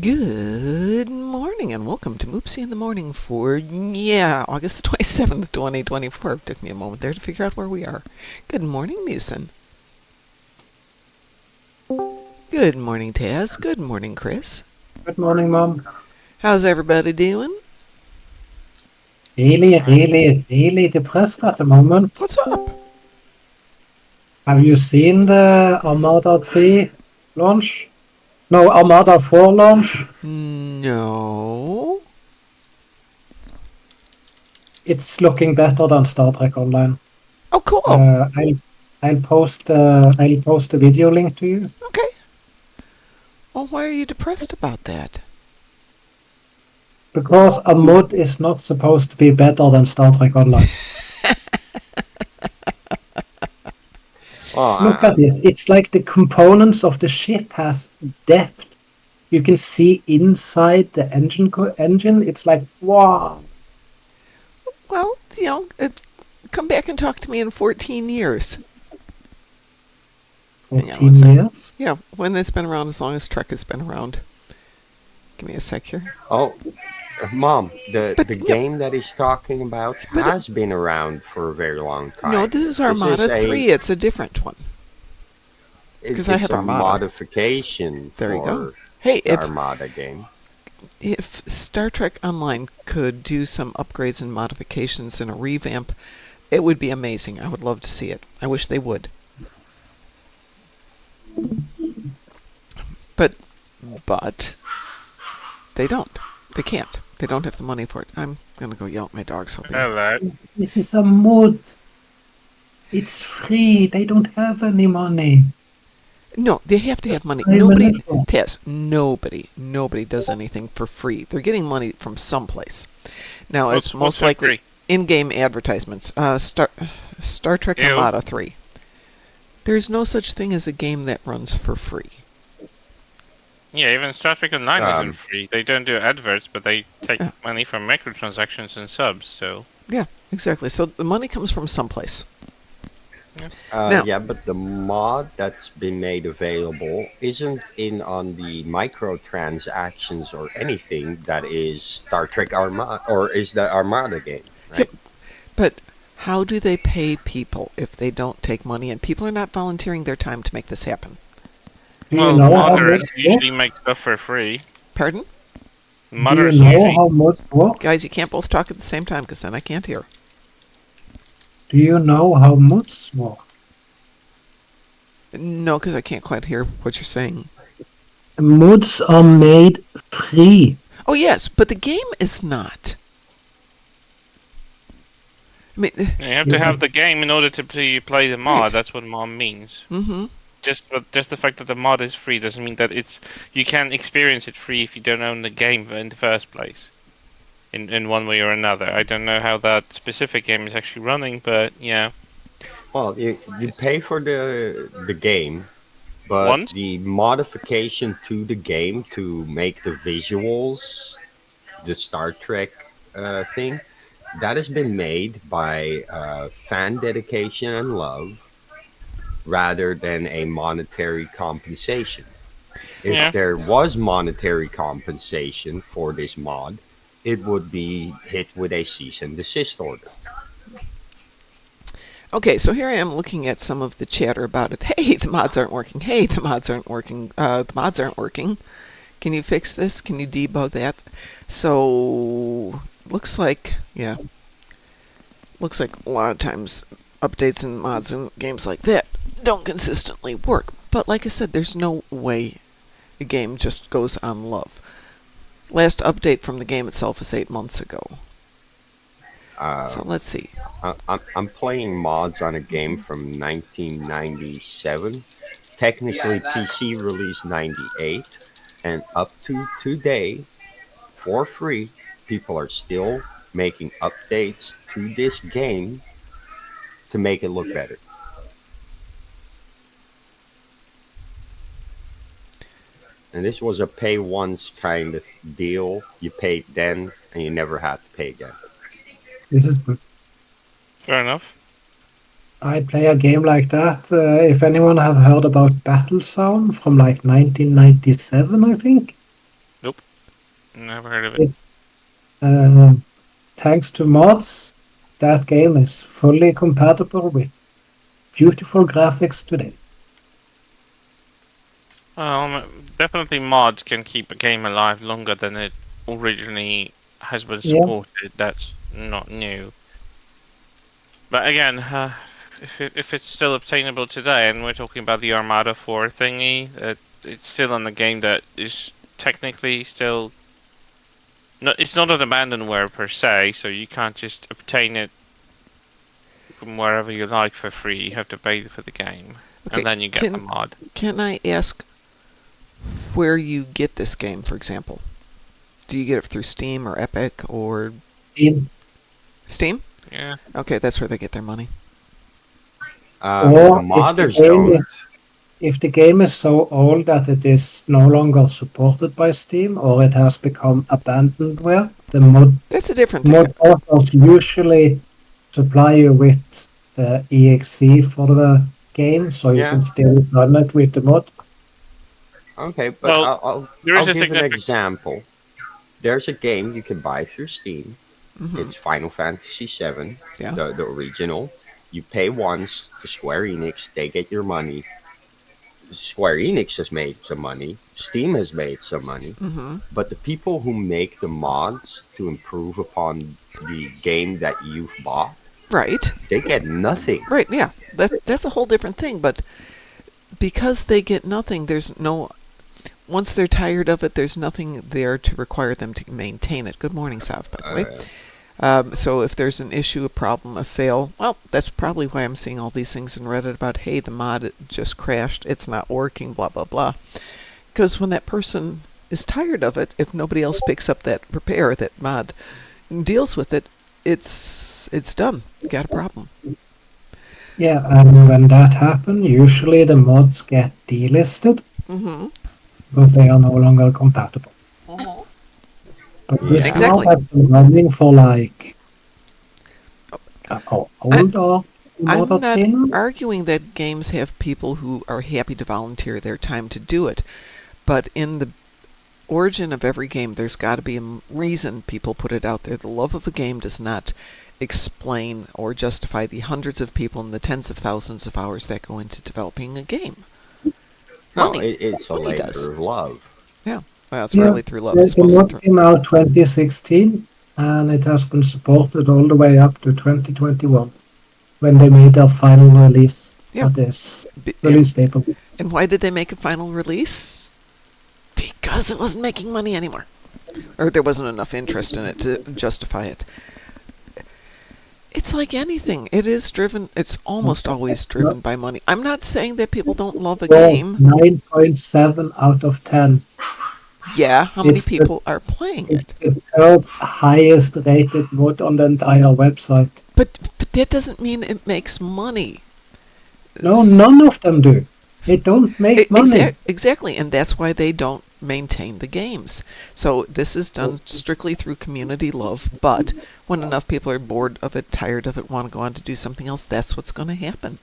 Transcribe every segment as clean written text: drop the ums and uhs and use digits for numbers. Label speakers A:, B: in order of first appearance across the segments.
A: Good morning and welcome to Moopsy in the Morning for, August 27th, 2024. It took me a moment there to figure out where we are. Good morning, Musin. Good morning, Taz. Good morning, Chris.
B: Good morning, Mom.
A: How's everybody doing?
B: Really depressed at the moment.
A: What's up?
B: Have you seen the Armada 3 launch? No, Armada 4 launch.
A: No.
B: It's looking better than Star Trek Online.
A: Oh, cool.
B: I'll post the video link to you.
A: Okay. Well, why are you depressed about that?
B: Because a mod is not supposed to be better than Star Trek Online. Look at it. It's like the components of the ship has depth. You can see inside the engine. It's like, wow.
A: Well, come back and talk to me in 14 years.
B: 14 years?
A: Yeah, when it's been around as long as Trek has been around. Give me a sec here.
C: Oh, Mom, the game that he's talking about has been around for a very long time.
A: No, this is Armada 3. It's a different one.
C: Because I have a modification
A: there you go.
C: for
A: Hey,
C: the Armada games.
A: If Star Trek Online could do some upgrades and modifications and a revamp, it would be amazing. I would love to see it. I wish they would. But they don't. They can't. They don't have the money for it. I'm going to go yell at my dog. So
B: this is a mod. It's free. They don't have any money.
A: No, they have to have money. Nobody does anything for free. They're getting money from someplace. Now, it's most likely in-game advertisements. Star Trek Armada 3. There's no such thing as a game that runs for free.
D: Yeah, even Star Trek Online isn't free. They don't do adverts, but they take money from microtransactions and subs, so...
A: Yeah, exactly. So the money comes from someplace.
C: Yeah, but the mod that's been made available isn't in on the microtransactions or anything that is Star Trek Armada, or is the Armada game, right?
A: Yeah, but how do they pay people if they don't take money? And people are not volunteering their time to make this happen.
D: Well, modders usually make stuff for free.
A: Pardon?
B: Modders do you know how mods work?
A: Guys, you can't both talk at the same time because then I can't hear.
B: Do you know how mods work?
A: No, because I can't quite hear what you're saying.
B: Mods are made free.
A: Oh, yes, but the game is not. I mean,
D: you have to have the game in order to play the mod. Right. That's what mod means.
A: Mm-hmm.
D: Just the fact that the mod is free doesn't mean that you can experience it free if you don't own the game in the first place. In one way or another. I don't know how that specific game is actually running, but yeah.
C: Well, you pay for the game, but the modification to the game to make the visuals, the Star Trek thing, that has been made by fan dedication and love rather than a monetary compensation. If there was monetary compensation for this mod, it would be hit with a cease and desist order.
A: Okay, so here I am looking at some of the chatter about it. Hey, the mods aren't working. Hey, the mods aren't working. The mods aren't working. Can you fix this? Can you debug that? So, looks like a lot of times updates and mods and games like that don't consistently work. But like I said, there's no way the game just goes on love. Last update from the game itself is 8 months ago. So let's see.
C: I'm playing mods on a game from 1997. Technically PC release 98. And up to today, for free, people are still making updates to this game to make it look better. And this was a pay once kind of deal. You paid then, and you never had to pay again.
B: This is good.
D: Fair enough.
B: I play a game like that. If anyone have heard about Battle Zone from like 1997, I think.
D: Nope. Never heard of it.
B: It's thanks to mods, that game is fully compatible with beautiful graphics today.
D: Definitely mods can keep a game alive longer than it originally has been
B: Yeah.
D: supported. That's not new. But again, if it's still obtainable today, and we're talking about the Armada 4 thingy, it's still in a game that is technically still... No, it's not an abandonware per se, so you can't just obtain it from wherever you like for free. You have to pay for the game,
A: Okay,
D: and then you get the mod.
A: Can I ask where you get this game, for example? Do you get it through Steam or Epic or... Steam?
D: Yeah.
A: Okay, that's where they get their money.
C: The modders don't.
B: If the game is so old that it is no longer supported by Steam or it has become abandonware,
A: That's a different thing.
B: mod authors usually supply you with the exe for the game, so you can still run it with the mod.
C: Okay, but
D: Well,
C: I'll give an example. There's a game you can buy through Steam.
A: Mm-hmm.
C: It's Final Fantasy VII,
A: Yeah.
C: the original. You pay once to Square Enix, they get your money. Square Enix has made some money. Steam has made some money.
A: Mm-hmm.
C: But the people who make the mods to improve upon the game that you've bought,
A: Right.
C: they get nothing.
A: Right, yeah. That's a whole different thing, but because they get nothing, there's no... Once they're tired of it, there's nothing there to require them to maintain it. Good morning, South, by the way. So if there's an issue, a problem, a fail, well, that's probably why I'm seeing all these things in Reddit about, hey, the mod just crashed, it's not working, blah, blah, blah. Because when that person is tired of it, if nobody else picks up that repair, that mod, and deals with it, it's done. You got a problem.
B: Yeah, and when that happens, usually the mods get delisted.
A: Mm-hmm.
B: Because they are no longer compatible.
A: Mm-hmm.
B: But this
A: Exactly.
B: mod has been running for like how old or
A: I'm
B: more
A: not
B: than
A: arguing that games have people who are happy to volunteer their time to do it, but in the origin of every game, there's got to be a reason people put it out there. The love of a game does not explain or justify the hundreds of people and the tens of thousands of hours that go into developing a game.
C: No, it's a labor of love.
A: Yeah, well, it's really through love.
B: The mod came out 2016, and it has been supported all the way up to 2021, when they made their final release.
A: Yeah.
B: That is release date.
A: And why did they make a final release? Because it wasn't making money anymore, or there wasn't enough interest in it to justify it. It's like anything. It is driven. It's almost always driven by money. I'm not saying that people don't love a game.
B: 9.7 out of 10.
A: Yeah, how many people are playing it?
B: It's the third highest rated mod on the entire website.
A: But that doesn't mean it makes money.
B: No, none of them do. They don't make money.
A: Exactly, and that's why they don't maintain the games. So this is done strictly through community love, but when enough people are bored of it, tired of it, want to go on to do something else, that's what's going to happen.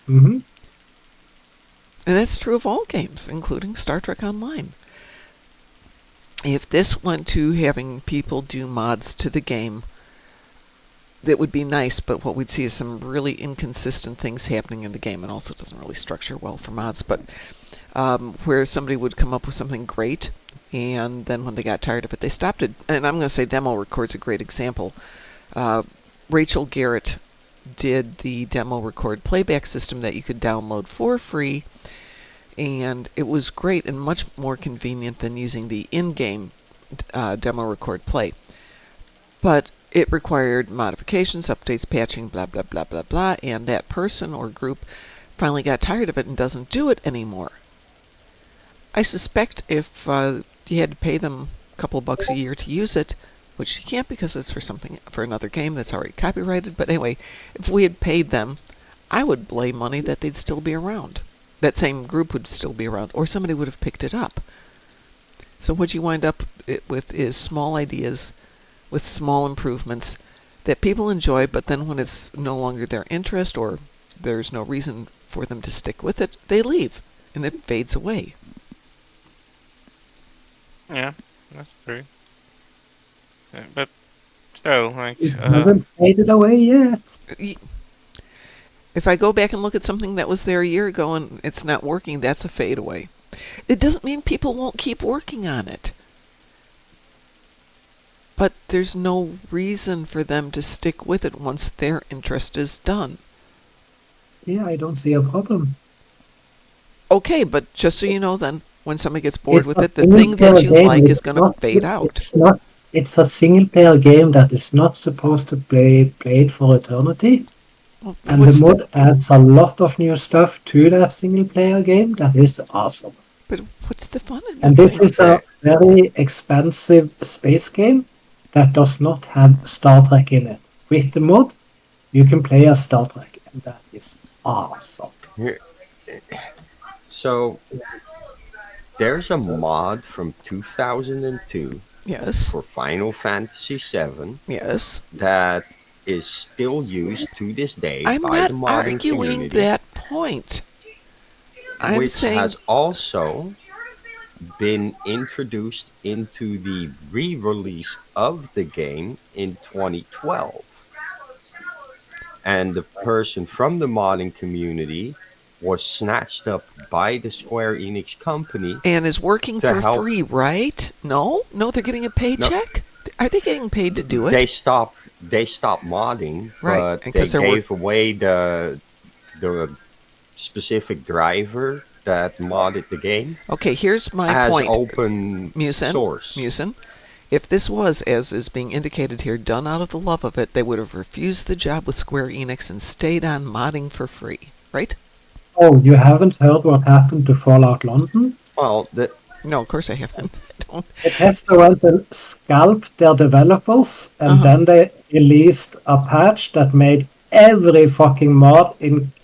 B: Mm-hmm.
A: And that's true of all games, including Star Trek Online. If this went to having people do mods to the game, that would be nice, but what we'd see is some really inconsistent things happening in the game, and also doesn't really structure well for mods, but where somebody would come up with something great, and then when they got tired of it, they stopped it. And I'm going to say Demo Record's a great example. Rachel Garrett did the Demo Record playback system that you could download for free, and it was great and much more convenient than using the in-game Demo Record Play. But it required modifications, updates, patching, blah, blah, blah, blah, blah, and that person or group finally got tired of it and doesn't do it anymore. I suspect if you had to pay them a couple of bucks a year to use it, which you can't because it's for another game that's already copyrighted, but anyway, if we had paid them, I would lay money that they'd still be around. That same group would still be around, or somebody would have picked it up. So what you wind up with is small ideas with small improvements that people enjoy, but then when it's no longer their interest or there's no reason for them to stick with it, they leave, and it fades away.
D: Yeah, That's true. But still, like,
B: It hasn't faded away yet.
A: If I go back and look at something that was there a year ago and it's not working, that's a fade away. It doesn't mean people won't keep working on it. But there's no reason for them to stick with it once their interest is done.
B: Yeah, I don't see a problem.
A: Okay, but just so you know then, when somebody gets bored
B: It's
A: with
B: a
A: it, the thing that
B: single-player
A: you
B: game.
A: like
B: It's
A: is going to
B: not-
A: fade out.
B: It's a single-player game that is not supposed to be played for eternity.
A: Well,
B: And the mod adds a lot of new stuff to that single-player game that is awesome.
A: But what's the fun in it?
B: And this is a very expensive space game that does not have Star Trek in it. With the mod, you can play as Star Trek, and that is awesome.
C: So there's a mod from 2002
A: Yes.
C: for Final Fantasy VII
A: Yes.
C: that is still used to this day
A: I'm
C: by
A: not
C: the modding
A: arguing
C: community,
A: that point. I'm
C: which
A: saying
C: has also been introduced into the re-release of the game in 2012. And the person from the modding community was snatched up by the Square Enix company
A: and is working
C: to
A: for
C: help.
A: free, right? No, they're getting a paycheck. Are they getting paid to do it?
C: They stopped modding,
A: Right,
C: but they
A: because they're
C: gave away the specific driver that modded the game
A: Okay, here's my
C: as
A: point.
C: open source.
A: Musin, if this was, as is being indicated here, done out of the love of it, they would have refused the job with Square Enix and stayed on modding for free, right?
B: Oh, you haven't heard what happened to Fallout London?
C: Well,
A: No, of course I haven't. I don't.
B: Bethesda went and scalped their developers, and then they released a patch that made every fucking mod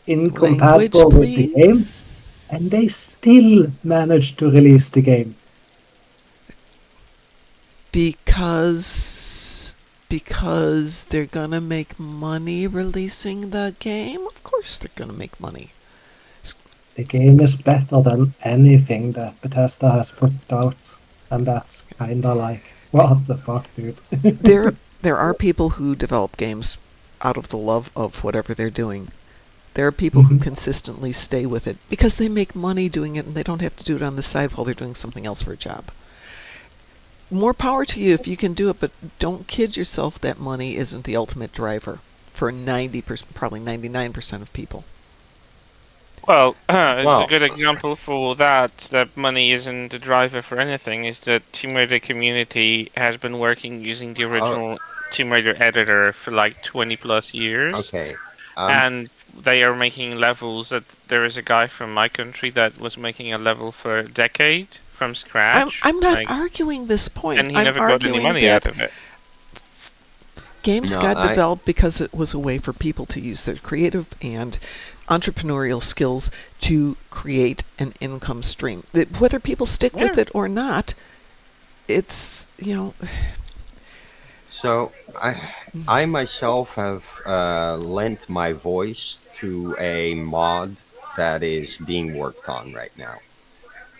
B: incompatible with the game, and they still managed to release the game.
A: Because they're gonna make money releasing the game? Of course they're gonna make money.
B: The game is better than anything that Bethesda has put out, and that's kinda like, what the fuck, dude?
A: There are people who develop games out of the love of whatever they're doing. There are people who consistently stay with it because they make money doing it and they don't have to do it on the side while they're doing something else for a job. More power to you if you can do it, but don't kid yourself that money isn't the ultimate driver for 90%, probably 99% of people.
D: Well, it's a good example for that money isn't the driver for anything, is that Tomb Raider community has been working using the original Tomb Raider editor for like 20 plus years.
C: Okay.
D: And they are making levels that there is a guy from my country that was making a level for a decade from scratch.
A: I'm not arguing this point.
D: And he
A: I'm
D: never got any money out of it.
A: Games got developed because it was a way for people to use their creative and entrepreneurial skills to create an income stream. Whether people stick with it or not, it's,
C: So I myself have lent my voice to a mod that is being worked on right now.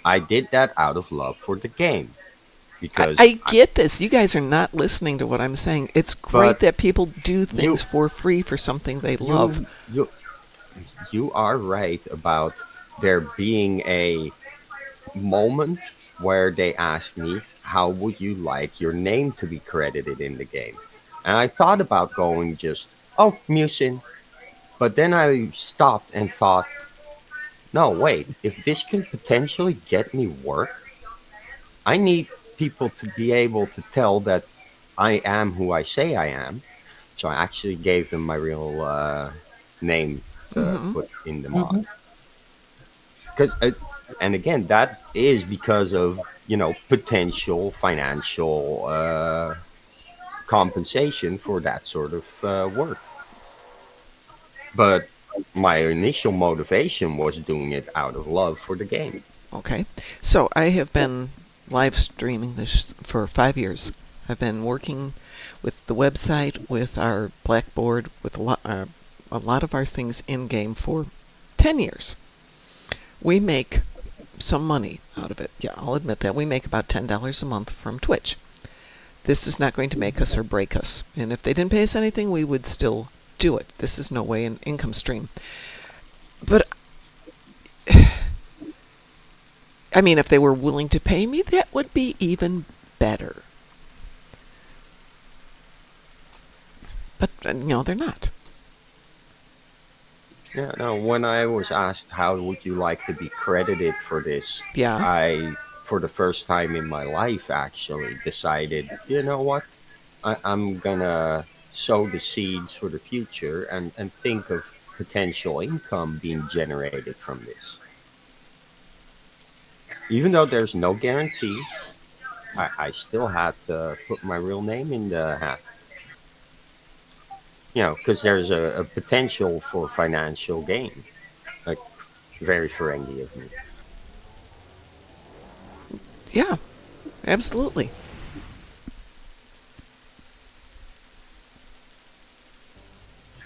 C: I did that out of love for the game. Because
A: I get this. You guys are not listening to what I'm saying. It's great that people do things for free for something they love.
C: You are right about there being a moment where they asked me, how would you like your name to be credited in the game? And I thought about going just, Musin. But then I stopped and thought, no, wait, if this can potentially get me work, I need people to be able to tell that I am who I say I am. So I actually gave them my real name to put in the mod. And again, that is because of, potential financial compensation for that sort of work. But my initial motivation was doing it out of love for the game.
A: Okay. So I have been live streaming this for 5 years. I've been working with the website, with our Blackboard, with a lot of our things in game for 10 years. We make some money out of it. Yeah, I'll admit that. We make about $10 a month from Twitch. This is not going to make us or break us. And if they didn't pay us anything, we would still do it. This is no way an income stream. But, I mean, if they were willing to pay me, that would be even better. But, they're not.
C: Yeah, no, when I was asked how would you like to be credited for this,
A: Yeah.
C: I, for the first time in my life, actually decided, you know what? I'm gonna sow the seeds for the future and think of potential income being generated from this. Even though there's no guarantee, I still had to put my real name in the hat. Because there's a potential for financial gain. Like, very Ferengi of me.
A: Yeah, absolutely.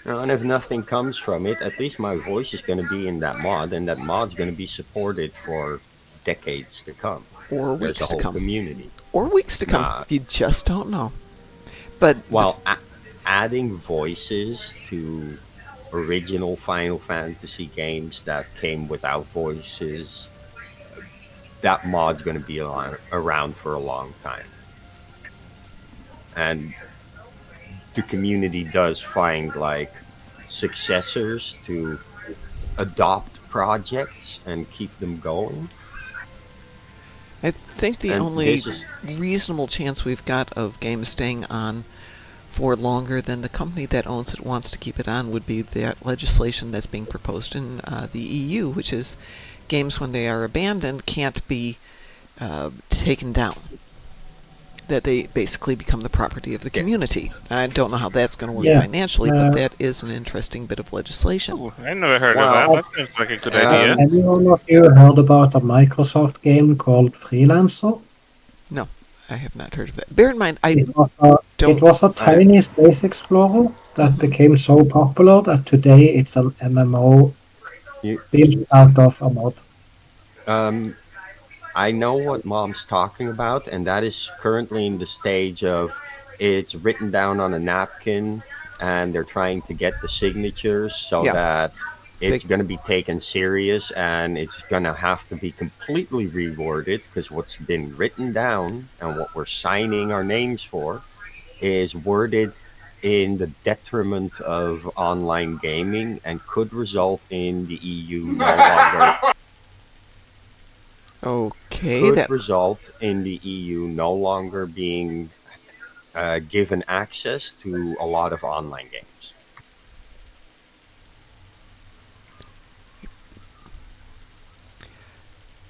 C: And if nothing comes from it, at least my voice is going to be in that mod, and that mod's going to be supported for decades to come.
A: Or
C: There's
A: weeks
C: a
A: to
C: whole
A: come.
C: community.
A: Or weeks to come. You just don't know. But
C: while adding voices to original Final Fantasy games that came without voices, that mod's going to be around for a long time. And the community does find like successors to adopt projects and keep them going.
A: I think the only reasonable chance we've got of games staying on for longer than the company that owns it wants to keep it on would be that legislation that's being proposed in the EU, which is games when they are abandoned can't be taken down. That they basically become the property of the community. I don't know how that's going to work financially, but that is an interesting bit of legislation.
D: Ooh, I never heard of that. That seems like a good idea.
B: Anyone of you heard about a Microsoft game called Freelancer?
A: No, I have not heard of that. Bear in mind,
B: it was a tiny space explorer that became so popular that today it's an MMO built out of a mod.
C: I know what Mom's talking about, and that is currently in the stage of it's written down on a napkin, and they're trying to get the signatures so that it's going to be taken serious, and it's going to have to be completely reworded, because what's been written down and what we're signing our names for is worded in the detriment of online gaming and could result in the EU no longer...
A: Could
C: result in the EU no longer being given access to a lot of online games.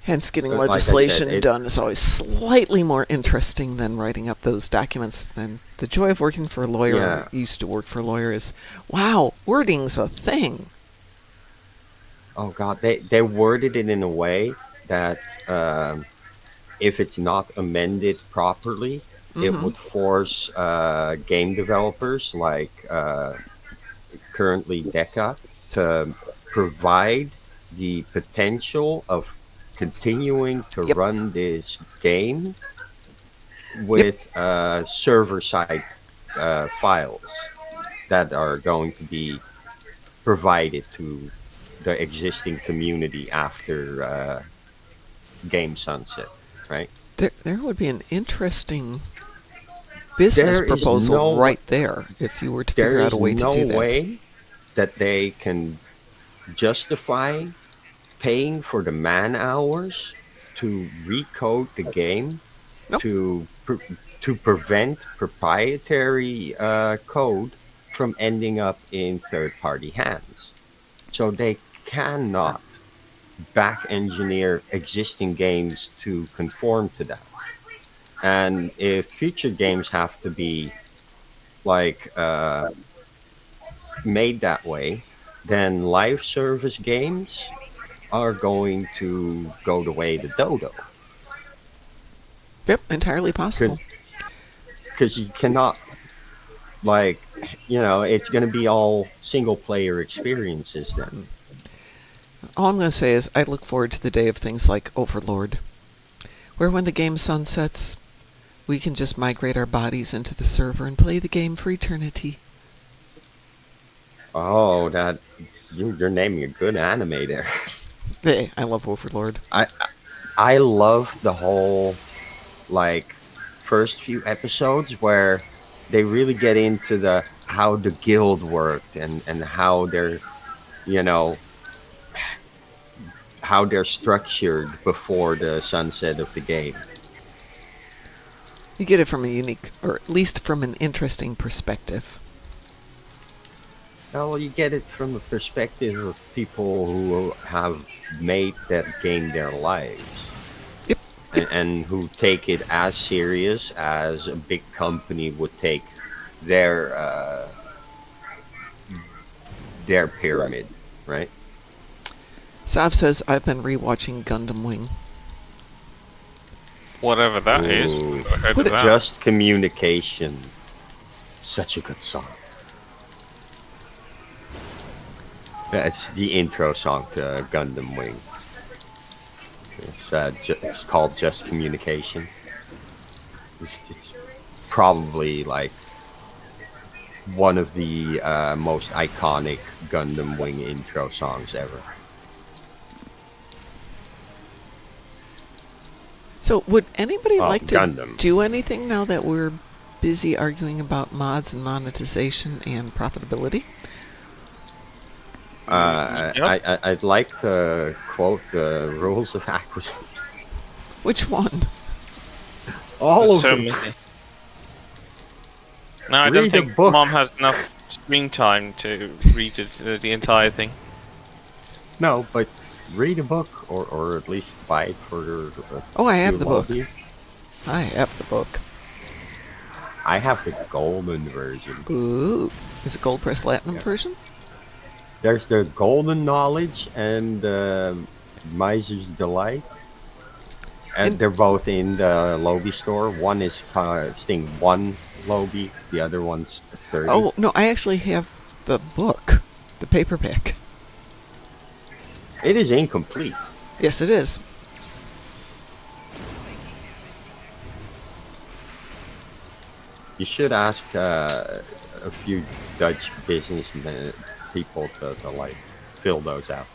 A: Hence, getting legislation done is always slightly more interesting than writing up those documents. And the joy of working for a lawyer, used to work for a lawyer, is, wow, wording's a thing.
C: Oh, God. They worded it in a way that if it's not amended properly, it would force game developers like currently Deca to provide the potential of continuing to run this game with server-side files that are going to be provided to the existing community after game sunset, right?
A: There would be an interesting business proposal right there if you were to figure out a way to do that.
C: There is no way that they can justify paying for the man hours to recode the game to prevent proprietary code from ending up in third-party hands. So they cannot back engineer existing games to conform to that. And if future games have to be like made that way, then live service games are going to go the way the dodo.
A: Yep, entirely possible.
C: Because you cannot, it's going to be all single player experiences then.
A: all I'm going to say is I look forward to the day of things like Overlord, where when the game sunsets, we can just migrate our bodies into the server and play the game for eternity.
C: Oh, you're naming a good anime there.
A: Hey, I love Overlord.
C: I love the whole first few episodes where they really get into how the guild worked and how they're you know how they're structured before the sunset of the game.
A: You get it from a unique, or at least from an interesting perspective.
C: Well, you get it from the perspective of people who have made that game their lives.
A: Yep.
C: And who take it as serious as a big company would take their pyramid, right?
A: Sav says, I've been rewatching Gundam Wing.
D: Whatever that is.
A: Put it-
C: Just Communication. Such a good song. It's the intro song to Gundam Wing. It's called Just Communication. It's probably one of the most iconic Gundam Wing intro songs ever.
A: So, would anybody like to
C: Gundam.
A: do anything now that we're busy arguing about mods and monetization and profitability?
C: I'd like to quote the rules of acquisition.
A: Which one?
C: All of
D: So
C: them.
D: many. No, I
C: Read
D: don't
C: a
D: think
C: book.
D: Mom has enough screen time to read the entire thing.
C: No, but read a book or at least buy it for.
A: Oh, I have
C: your
A: the book.
C: lobby.
A: I have the book.
C: I have the golden version.
A: Ooh. Is it Gold Press Platinum version?
C: There's the golden knowledge and Miser's Delight. And they're both in the Lobby store. One is costing 1 Lobby, the other one's 30.
A: Oh, no, I actually have the book. The paperback.
C: It is incomplete.
A: Yes, it is.
C: You should ask a few Dutch businessmen people to fill those out.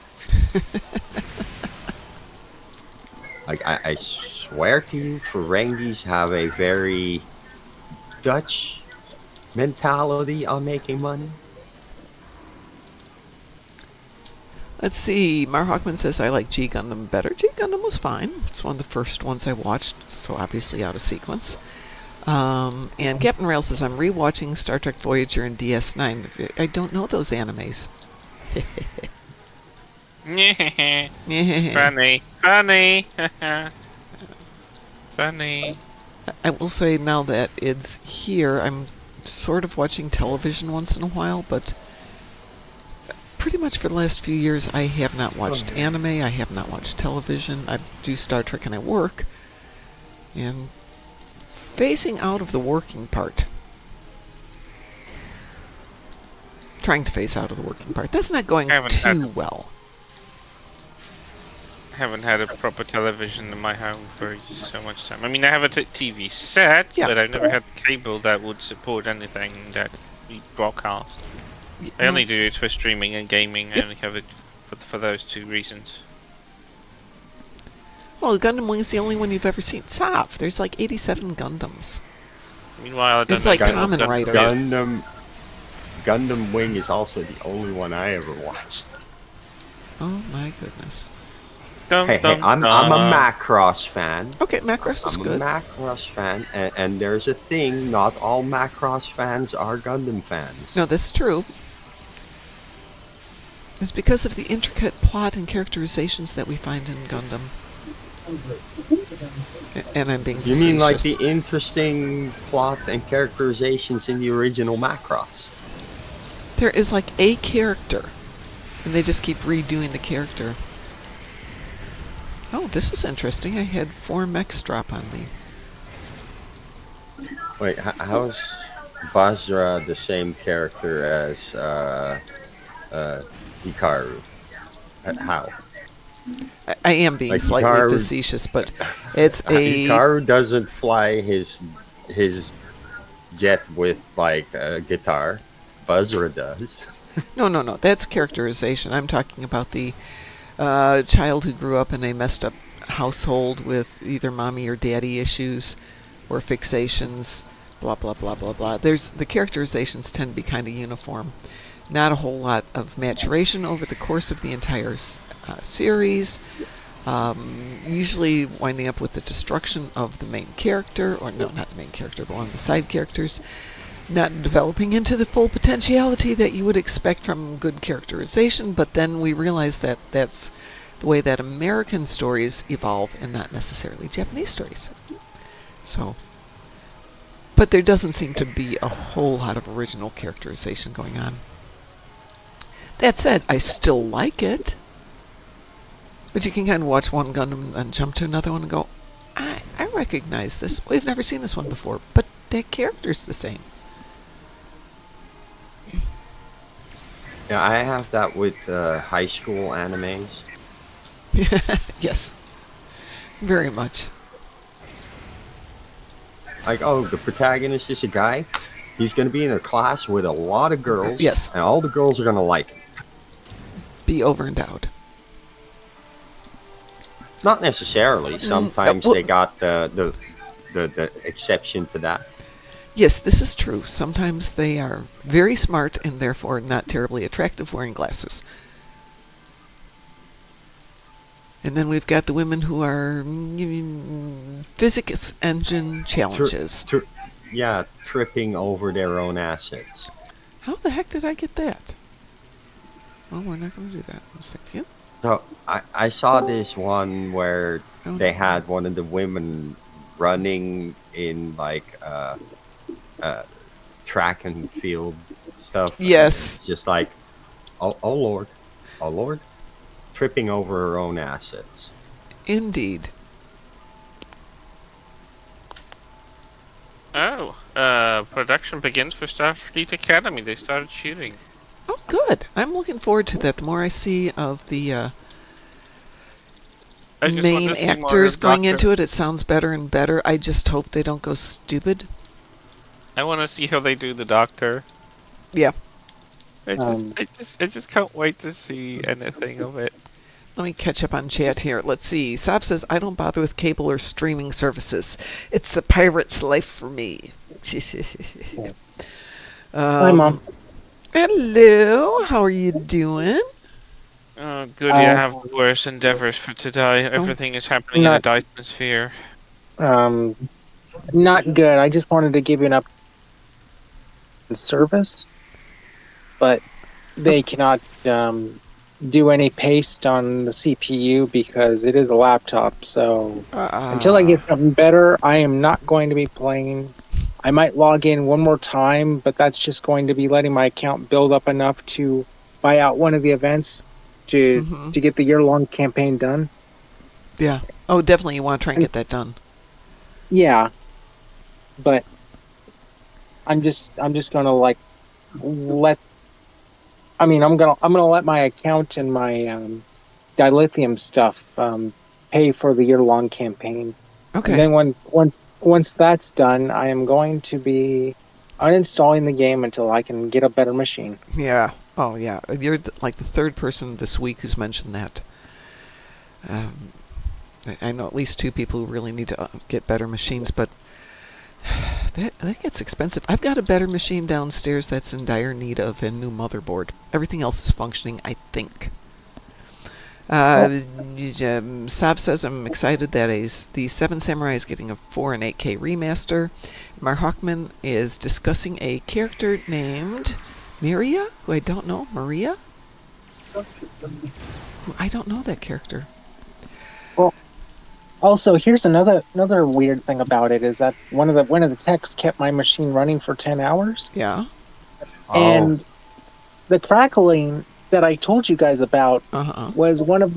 C: I swear to you, Ferengis have a very Dutch mentality on making money.
A: Let's see. Mar Hawkman says, I like G Gundam better. G Gundam was fine. It's one of the first ones I watched, so obviously out of sequence. And Captain Rail says, I'm rewatching Star Trek Voyager and DS9. I don't know those animes.
D: Funny. Funny. Funny.
A: I will say now that it's here, I'm sort of watching television once in a while, but pretty much for the last few years I have not watched anime, I have not watched television, I do Star Trek and I work, and phasing out of the working part. Trying to phase out of the working part. That's not going too well.
D: I haven't had a proper television in my home for so much time. I mean, I have a TV set,
A: Yeah.
D: but I've never had cable that would support anything that we broadcast. I only do it for streaming and gaming. I only have it for those two reasons.
A: Well, Gundam Wing is the only one you've ever seen. Stop! There's like 87 Gundams.
D: Meanwhile, I don't
A: It's
D: know
A: like
D: what
A: Kamen
D: Gundam
A: Rider.
D: is.
C: Gundam Wing is also the only one I ever watched.
A: Oh my goodness.
C: Hey, I'm a Macross fan.
A: Okay, Macross is good.
C: I'm a Macross fan, and there's a thing, not all Macross fans are Gundam fans.
A: No, that's true. It's because of the intricate plot and characterizations that we find in Gundam. And I'm being
C: You mean like the
A: facetious.
C: interesting plot and characterizations in the original Macross?
A: There is like a character, and they just keep redoing the character. Oh, this is interesting. I had 4 mechs drop on me.
C: Wait, how's Basra the same character as Hikaru? How?
A: I am being
C: Like
A: slightly
C: Hikaru,
A: facetious, but it's a
C: Hikaru doesn't fly his jet with like a guitar. Buzzra does.
A: no. That's characterization. I'm talking about the child who grew up in a messed up household with either mommy or daddy issues or fixations. Blah blah blah blah blah. There's the characterizations tend to be kind of uniform. Not a whole lot of maturation over the course of the entire series. Usually winding up with the destruction of the main character, or no, not the main character, but one of the side characters, not developing into the full potentiality that you would expect from good characterization, but then we realize that that's the way that American stories evolve and not necessarily Japanese stories. So, but there doesn't seem to be a whole lot of original characterization going on. That said, I still like it. But you can kind of watch one Gundam and jump to another one and go, I recognize this. We've never seen this one before, but that character's the same.
C: Yeah, I have that with high school animes.
A: Yes. Very much.
C: Like, oh, the protagonist is a guy. He's going to be in a class with a lot of girls.
A: Yes.
C: And all the girls are going to like him.
A: Be over-endowed.
C: Not necessarily. Sometimes they got the exception to that.
A: Yes, this is true. Sometimes they are very smart and therefore not terribly attractive wearing glasses. And then we've got the women who are physics engine challenges.
C: Tripping over their own assets.
A: How the heck did I get that? Well, we're not going to do that. I'll save you.
C: So I saw this one where they had one of the women running in like track and field stuff.
A: Yes.
C: It's just like, oh Lord, tripping over her own assets.
A: Indeed.
D: Oh, production begins for Starfleet Academy. They started shooting.
A: Oh, good. I'm looking forward to that. The more I see of the main actors going into it, it sounds better and better. I just hope they don't go stupid.
D: I want to see how they do the Doctor.
A: Yeah.
D: I just can't wait to see anything of it.
A: Let me catch up on chat here. Let's see. Sav says, I don't bother with cable or streaming services. It's a pirate's life for me.
E: Hi, Mom.
A: Hello. How are you doing?
D: Oh, good. I have worse endeavors for today. Everything is happening in a Dyson sphere.
E: Not good. I just wanted to give you an update on service, but they cannot do any paste on the CPU because it is a laptop. So until I get something better, I am not going to be playing. I might log in one more time, but that's just going to be letting my account build up enough to buy out one of the events to get the year-long campaign done.
A: Yeah. Oh, definitely you want to try and get that done.
E: Yeah. But I'm just gonna like let. I mean, I'm gonna let my account and my dilithium stuff pay for the year-long campaign.
A: Okay.
E: And then once that's done, I am going to be uninstalling the game until I can get a better machine.
A: Yeah. Oh, yeah. You're like the third person this week who's mentioned that. I know at least two people who really need to get better machines, but that gets expensive. I've got a better machine downstairs that's in dire need of a new motherboard. Everything else is functioning, I think. Sav says, I'm excited that the Seven Samurai is getting a 4 and 8K remaster. Mar Hawkman is discussing a character named Maria, who I don't know. Maria? I don't know that character.
E: Well, also, here's another weird thing about it is that one of the techs kept my machine running for 10 hours.
A: Yeah.
E: And the crackling that I told you guys about was one of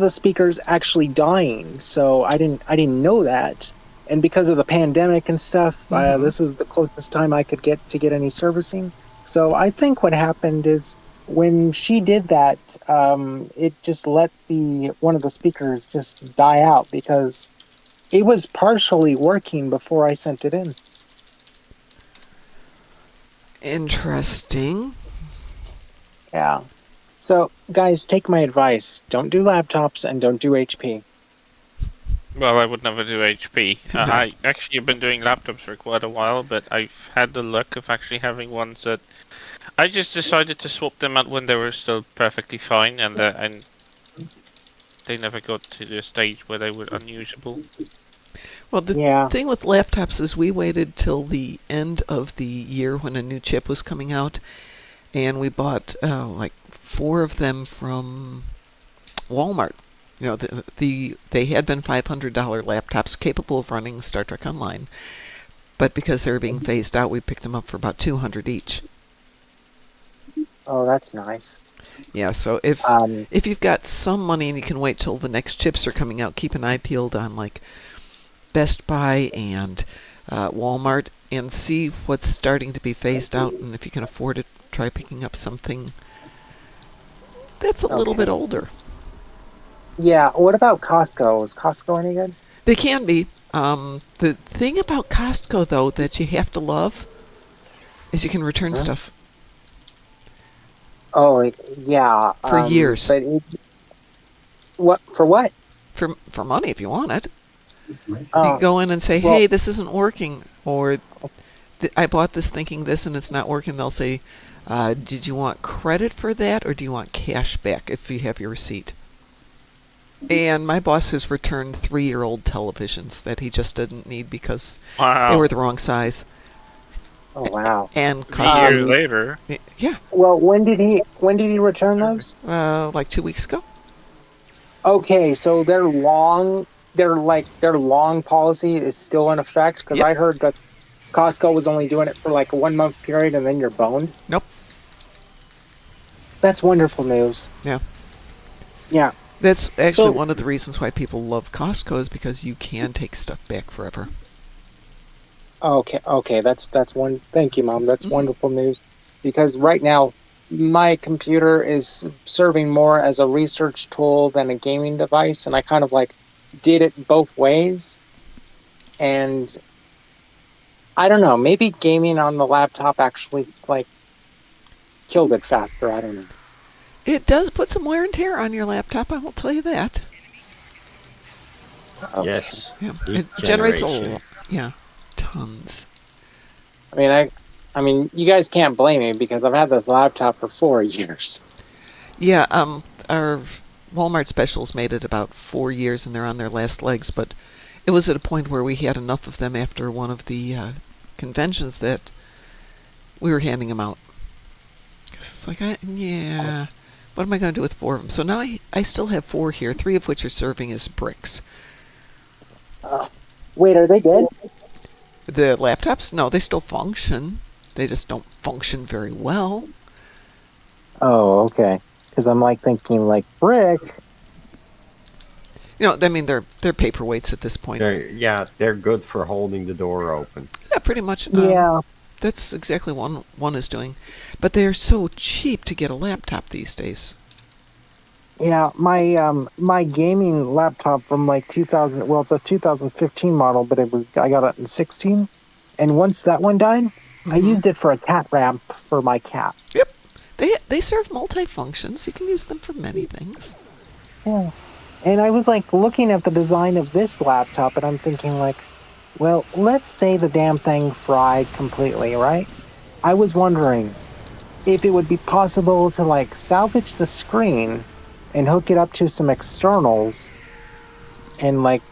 E: the speakers actually dying. So I didn't know that. And because of the pandemic and stuff, this was the closest time I could get to get any servicing. So I think what happened is when she did that, it just let one of the speakers just die out because it was partially working before I sent it in.
A: Interesting.
E: Yeah. So, guys, take my advice. Don't do laptops and don't do HP.
D: Well, I would never do HP.
A: No.
D: I actually have been doing laptops for quite a while, but I've had the luck of actually having ones that I just decided to swap them out when they were still perfectly fine, and they never got to the stage where they were unusable.
A: Well, the thing with laptops is we waited till the end of the year when a new chip was coming out, and we bought like 4 of them from Walmart. You know, they had been $500 laptops capable of running Star Trek Online, but because they were being phased out, we picked them up for about $200 each.
E: Oh, that's nice.
A: Yeah, so if you've got some money and you can wait till the next chips are coming out, keep an eye peeled on like Best Buy and Walmart and see what's starting to be phased out, and if you can afford it, try picking up something that's a little bit older.
E: Yeah, what about Costco? Is Costco any good?
A: They can be. The thing about Costco, though, that you have to love is you can return stuff.
E: Oh, yeah.
A: For years.
E: But what? For what?
A: For money, if you want it.
E: Oh,
A: You go in and say, hey, this isn't working, or I bought this thinking this and it's not working. They'll say, did you want credit for that, or do you want cash back if you have your receipt? And my boss has returned 3-year-old televisions that he just didn't need because they were the wrong size.
E: Oh, wow.
D: And a year later.
A: Yeah.
E: Well, when did he return those?
A: Like 2 weeks ago.
E: Okay, so their long policy is still in effect, because I heard that Costco was only doing it for like a 1-month period and then you're boned.
A: Nope.
E: That's wonderful news.
A: Yeah.
E: Yeah.
A: That's actually one of the reasons why people love Costco, is because you can take stuff back forever.
E: Okay, that's one. Thank you, Mom. That's wonderful news, because right now my computer is serving more as a research tool than a gaming device, and I kind of like did it both ways. And I don't know, maybe gaming on the laptop actually like killed it faster. I don't know.
A: It does put some wear and tear on your laptop, I will tell you that.
C: Okay. Yes.
A: Yeah. It generates tons.
E: I mean, you guys can't blame me because I've had this laptop for 4 years.
A: Yeah, our Walmart specials made it about 4 years, and they're on their last legs, but it was at a point where we had enough of them after one of the conventions that we were handing them out. It's like, what am I going to do with 4 of them? So now I still have 4 here, 3 of which are serving as bricks.
E: Wait, are they dead?
A: The laptops? No, they still function. They just don't function very well.
E: Oh, okay. Because I'm like thinking like brick.
A: You know, I mean, they're paperweights at this point.
C: They're good for holding the door open.
A: Yeah, pretty much.
E: Yeah.
A: That's exactly what one is doing. But they're so cheap to get a laptop these days.
E: Yeah, my gaming laptop from like 2000, well, it's a 2015 model, but I got it in 16. And once that one died, I used it for a cat ramp for my cat.
A: Yep. They serve multi-functions. You can use them for many things.
E: Yeah. And I was like looking at the design of this laptop, and I'm thinking like, well, let's say the damn thing fried completely, right? I was wondering if it would be possible to like salvage the screen and hook it up to some externals and like,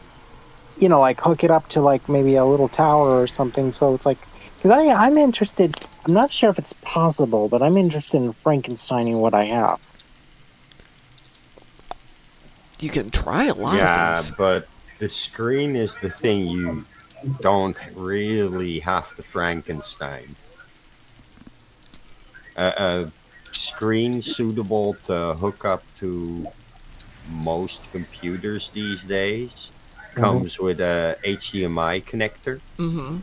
E: you know, like hook it up to like maybe a little tower or something. So it's like, because I'm interested, I'm not sure if it's possible, but I'm interested in Frankensteining what I have.
A: You can try a lot of things.
C: Yeah, but the screen is the thing you don't really have to Frankenstein. A screen suitable to hook up to most computers these days comes with a HDMI connector.
A: Mm-hmm.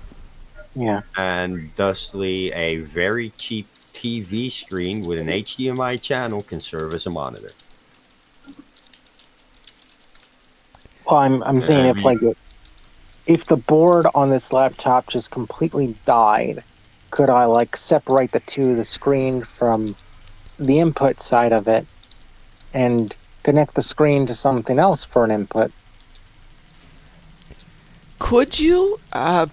E: Yeah.
C: And thusly a very cheap TV screen with an HDMI channel can serve as a monitor.
E: Well, I'm saying if the board on this laptop just completely died, could I like separate the screen from the input side of it and connect the screen to something else for an input?
A: Could you?
C: I'd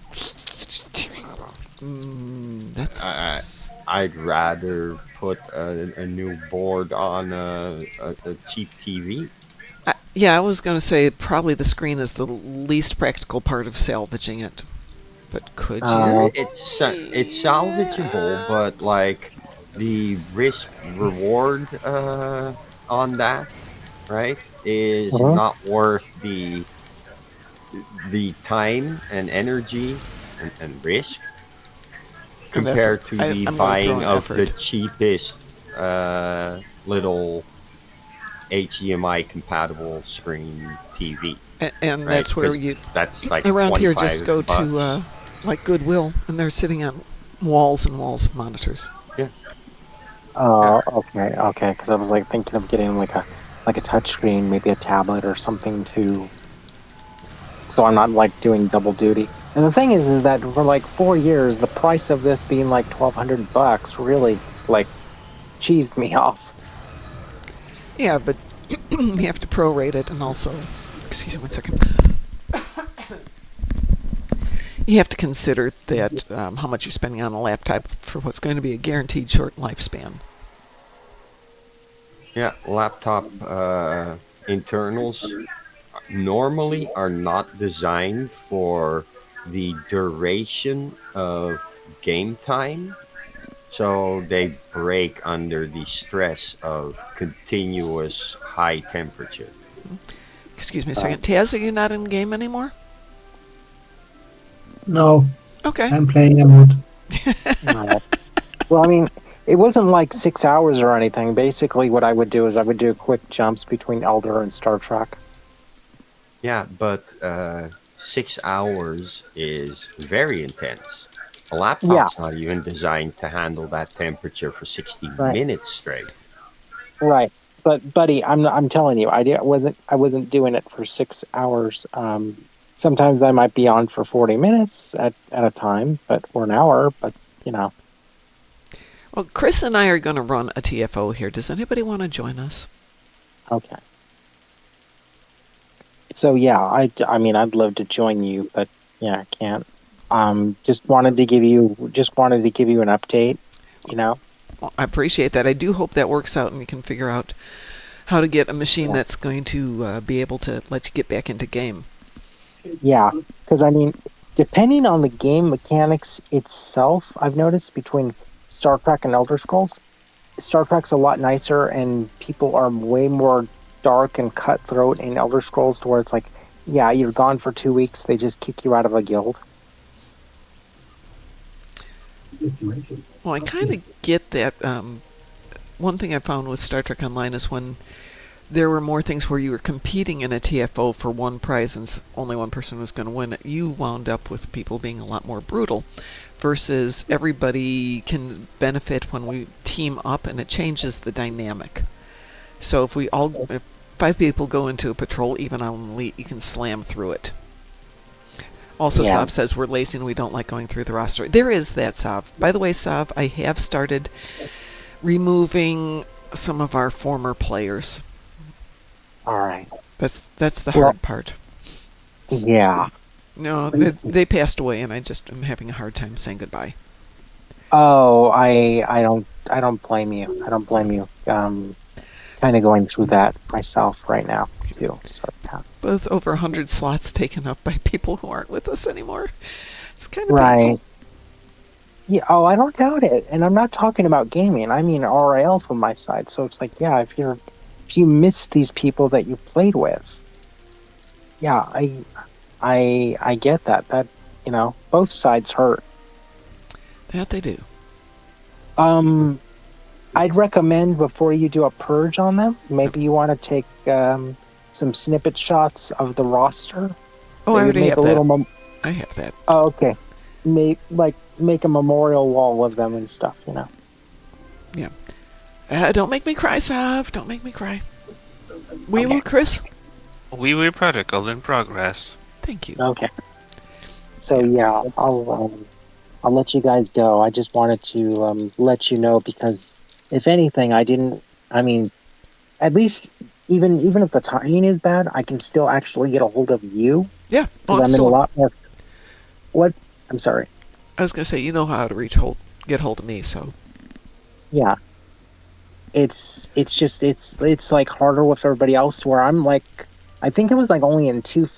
C: rather put a new board on a cheap TV.
A: Yeah, I was going to say probably the screen is the least practical part of salvaging it. But could you?
C: It's salvageable, but like the risk reward on that, right, is not worth the time and energy and risk compared to the buying of the cheapest little HDMI compatible screen TV.
A: And
C: right?
A: that's where
C: that's like
A: around here just go
C: bucks.
A: to like Goodwill, and they're sitting on walls and walls of monitors.
C: Yeah.
E: Oh, okay. Because I was like thinking of getting like a touch screen, maybe a tablet or something so I'm not like doing double duty. And the thing is that for like 4 years, the price of this being like $1,200 really like cheesed me off.
A: Yeah, but you have to prorate it, and also, excuse me 1 second. You have to consider that how much you're spending on a laptop for what's going to be a guaranteed short lifespan.
C: Yeah, laptop internals normally are not designed for the duration of game time, so they break under the stress of continuous high temperature.
A: Excuse me a second. Taz, are you not in game anymore?
B: No.
A: Okay.
B: I'm playing a mod.
E: No. Well, I mean, it wasn't like 6 hours or anything. Basically, what I would do is I would do quick jumps between Elder and Star Trek.
C: Yeah, but 6 hours is very intense. A laptop's not even designed to handle that temperature for 60 minutes straight.
E: Right, but buddy, I'm telling you, I wasn't doing it for 6 hours. Sometimes I might be on for 40 minutes at a time, or an hour. But you know.
A: Well, Chris and I are going to run a TFO here. Does anybody want to join us?
E: Okay. So yeah, I mean, I'd love to join you, but yeah, I can't. Just wanted to give you an update, you know.
A: Well, I appreciate that. I do hope that works out and we can figure out how to get a machine that's going to be able to let you get back into game.
E: Yeah, because I mean, depending on the game mechanics itself, I've noticed between Star Trek and Elder Scrolls, Star Trek's a lot nicer and people are way more dark and cutthroat in Elder Scrolls, to where it's like, yeah, you're gone for 2 weeks, they just kick you out of a guild.
A: Well, I kind of get that. One thing I found with Star Trek Online is when there were more things where you were competing in a TFO for one prize and only one person was going to win it, you wound up with people being a lot more brutal, versus everybody can benefit when we team up and it changes the dynamic. So if if 5 people go into a patrol, even on elite, you can slam through it. Also, Sav says we're lazy and we don't like going through the roster. There is that, Sav. By the way, Sav, I have started removing some of our former players.
E: All right.
A: That's the hard part.
E: Yeah.
A: No, they passed away, and I just am having a hard time saying goodbye.
E: Oh, I don't blame you. I don't blame you. Kind of going through that myself right now too. So yeah.
A: With over 100 slots taken up by people who aren't with us anymore, it's kind of painful.
E: Yeah. Oh, I don't doubt it. And I'm not talking about gaming. I mean RL from my side. So it's like, yeah, if you miss these people that you played with, yeah, I get that. That, you know, both sides hurt.
A: That they do.
E: I'd recommend before you do a purge on them, maybe you want to take some snippet shots of the roster.
A: Oh, I already have that. I have that.
E: Oh, okay. Make a memorial wall of them and stuff, you know.
A: Yeah. Don't make me cry, Sav. Don't make me cry. We will, Chris?
D: We were protocol in progress.
A: Thank you.
E: Okay. So yeah, I'll let you guys go. I just wanted to let you know because if anything, I mean, at least even if the timing is bad, I can still actually get a hold of you.
A: Yeah.
E: Because I'm in a lot more. What? I'm sorry.
A: I was gonna say you know how to get hold of me, so.
E: Yeah. It's just it's like harder with everybody else where I'm like I think it was like only in 2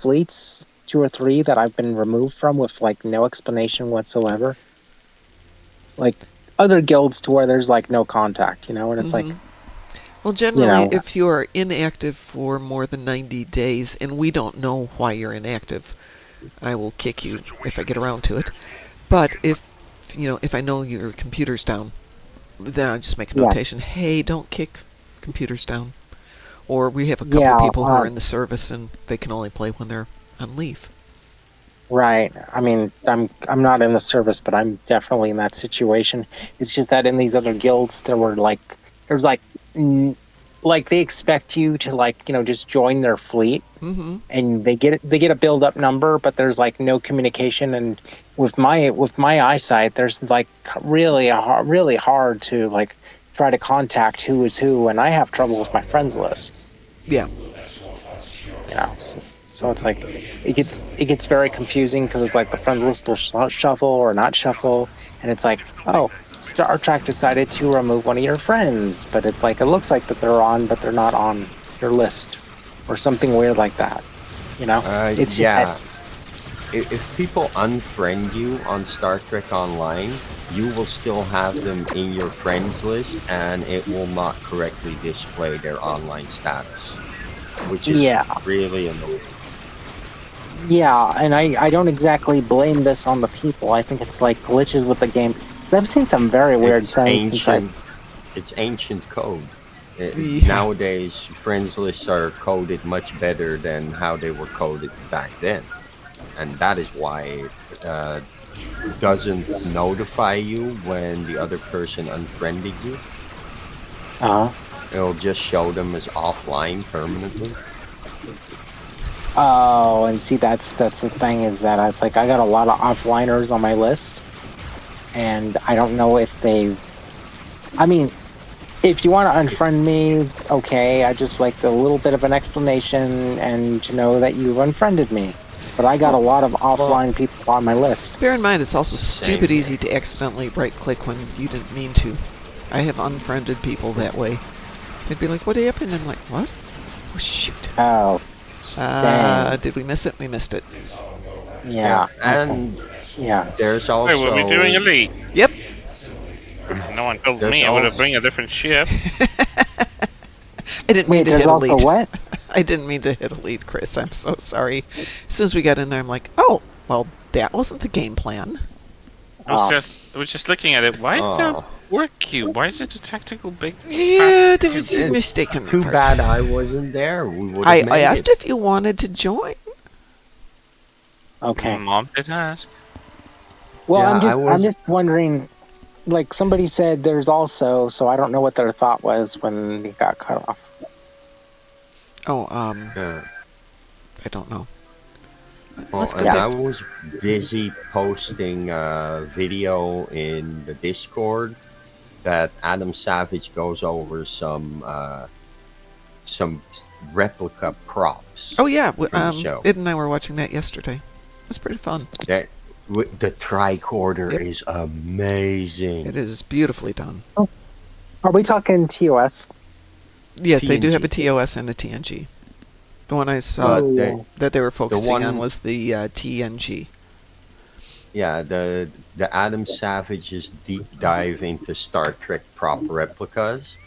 E: or 3 that I've been removed from with like no explanation whatsoever. Like other guilds to where there's like no contact, and it's like
A: well, generally, if you are inactive for more than 90 days and we don't know why you're inactive, I will kick you if I get around to it. But if I know your computer's down, then I just make a notation. Hey, don't kick computers down. Or we have a couple people who are in the service and they can only play when they're on leave.
E: Right. I mean, I'm not in the service, but I'm definitely in that situation. It's just that in these other guilds, there's like they expect you to just join their fleet, and they get a build up number, but there's like no communication. And with my eyesight, there's like really hard to like try to contact who is who, and I have trouble with my friends list.
A: Yeah.
E: So it's like it gets very confusing because it's like the friends list will shuffle or not shuffle, and it's like, oh, Star Trek decided to remove one of your friends, but it's like it looks like that they're on, but they're not on your list, or something weird like that. It's
C: If people unfriend you on Star Trek Online, you will still have them in your friends list, and it will not correctly display their online status, which is really annoying.
E: Yeah, and I don't exactly blame this on the people. I think it's like glitches with the game. Because I've seen some very weird things.
C: It's ancient code. Nowadays, friends lists are coded much better than how they were coded back then. And that is why it doesn't notify you when the other person unfriended you. It'll just show them as offline permanently.
E: Oh, and see, that's the thing is that it's like I got a lot of offliners on my list, and I don't know if they. I mean, if you want to unfriend me, okay. I just like a little bit of an explanation and to know that you've unfriended me. But I got a lot of offline people on my list.
A: Bear in mind, it's also stupid easy to accidentally right-click when you didn't mean to. I have unfriended people that way. They'd be like, "What happened?" And I'm like, "What? Oh shoot!"
E: Oh.
A: Did we miss it? We missed it.
E: Yeah.
C: And there's also...
D: Hey, were we doing elite?
A: Yep.
D: No one told me. I would have bring a different ship.
A: I didn't mean to hit elite.
E: What?
A: I didn't mean to hit elite, Chris. I'm so sorry. As soon as we got in there, I'm like, oh, well, that wasn't the game plan.
D: I was just looking at it. Why is there a work cube? Why is it a tactical big...
A: Yeah, there was a mistake on the
C: Too
A: part.
C: bad I wasn't there. We would
A: I asked if you wanted to join.
E: Okay.
D: Mom did ask.
E: Well, I'm just wondering, like somebody said there's also, so I don't know what their thought was when it got cut off.
A: Oh, I don't know.
C: Well, and I was busy posting a video in the Discord that Adam Savage goes over some replica props.
A: Oh yeah, Ed and I were watching that yesterday. It was pretty fun.
C: The tricorder is amazing.
A: It is beautifully done.
E: Oh. Are we talking TOS?
A: Yes,
C: TNG.
A: They do have a TOS and a TNG. The one I saw that they were focusing on was the TNG.
C: Yeah, the Adam Savage's deep dive into Star Trek prop replicas,